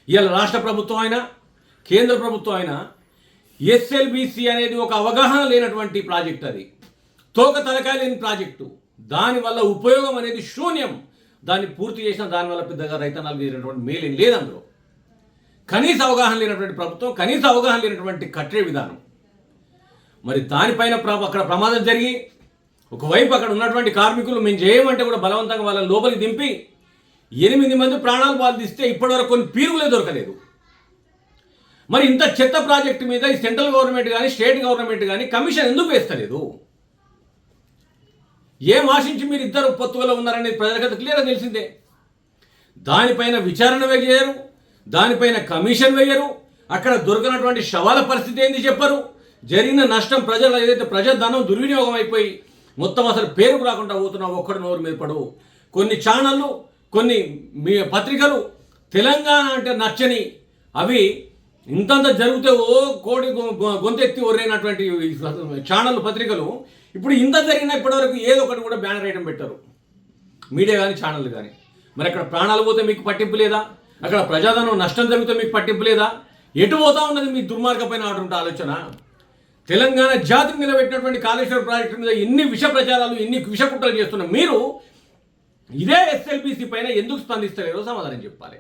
ఇవాళ రాష్ట్ర ప్రభుత్వం అయినా కేంద్ర ప్రభుత్వం అయినా ఎస్ఎల్బిసి అనేది ఒక అవగాహన లేనటువంటి ప్రాజెక్ట్, అది తోక తలకాయ లేని ప్రాజెక్టు. దానివల్ల ఉపయోగం అనేది శూన్యం. దాన్ని పూర్తి చేసిన దానివల్ల పెద్దగా రైతన్నాలు చేసినటువంటి మేలేం లేదు అందులో. కనీస అవగాహన లేనటువంటి ప్రభుత్వం, కనీస అవగాహన లేనటువంటి కట్టే విధానం. మరి దానిపైన అక్కడ ప్రమాదం జరిగి ఒకవైపు అక్కడ ఉన్నటువంటి కార్మికులు మేము చేయమంటే కూడా బలవంతంగా వాళ్ళని లోపలికి దింపి 8 మంది ప్రాణాలు వాళ్ళు తీస్తే ఇప్పటివరకు కొన్ని పీరుగులే దొరకలేదు. మరి ఇంత చెత్త ప్రాజెక్టు మీద ఈ సెంట్రల్ గవర్నమెంట్ కానీ స్టేట్ గవర్నమెంట్ కానీ కమిషన్ ఎందుకు వేస్తలేదు? ఏం ఆశించి మీరు ఇద్దరు పొత్తువలో ఉన్నారనేది ప్రజలకు క్లియర్గా తెలిసిందే. దానిపైన విచారణ వేయరు, దానిపైన కమిషన్ వేయరు. అక్కడ దొరికినటువంటి శవాల పరిస్థితి ఏంది చెప్పరు. జరిగిన నష్టం ప్రజలు ఏదైతే ప్రజాధనం దుర్వినియోగం అయిపోయి మొత్తం అసలు పేరుకు రాకుండా పోతున్నా ఒక్కడు నోరు మీద పడు. కొన్ని ఛానళ్ళు, కొన్ని పత్రికలు తెలంగాణ అంటే నచ్చని అవి ఇంతంత జరిగితే కోడి గొంతెత్తి ఒరైనటువంటి ఛానళ్ళు, పత్రికలు ఇప్పుడు ఇంత జరిగినా ఇప్పటివరకు ఏదో ఒకటి కూడా బ్యానర్ వేయడం పెట్టారు, మీడియా కానీ ఛానళ్ళు కానీ. మరి అక్కడ ప్రాణాలు పోతే మీకు పట్టింపు లేదా? అక్కడ ప్రజాధనం నష్టం జరిగితే మీకు పట్టింపు లేదా? ఎటు పోతా ఉన్నది మీ దుర్మార్గపైన ఆడుంటే ఆలోచన? తెలంగాణ జాతిని నిలబెట్టినటువంటి కాళేశ్వరం ప్రాజెక్టు మీద ఎన్ని విష ప్రచారాలు, ఎన్ని విష కుట్రలు చేస్తున్న మీరు ఇదే ఎస్ఎల్బిసి పైన ఎందుకు స్పందిస్తలేరో సమాధానం చెప్పాలి.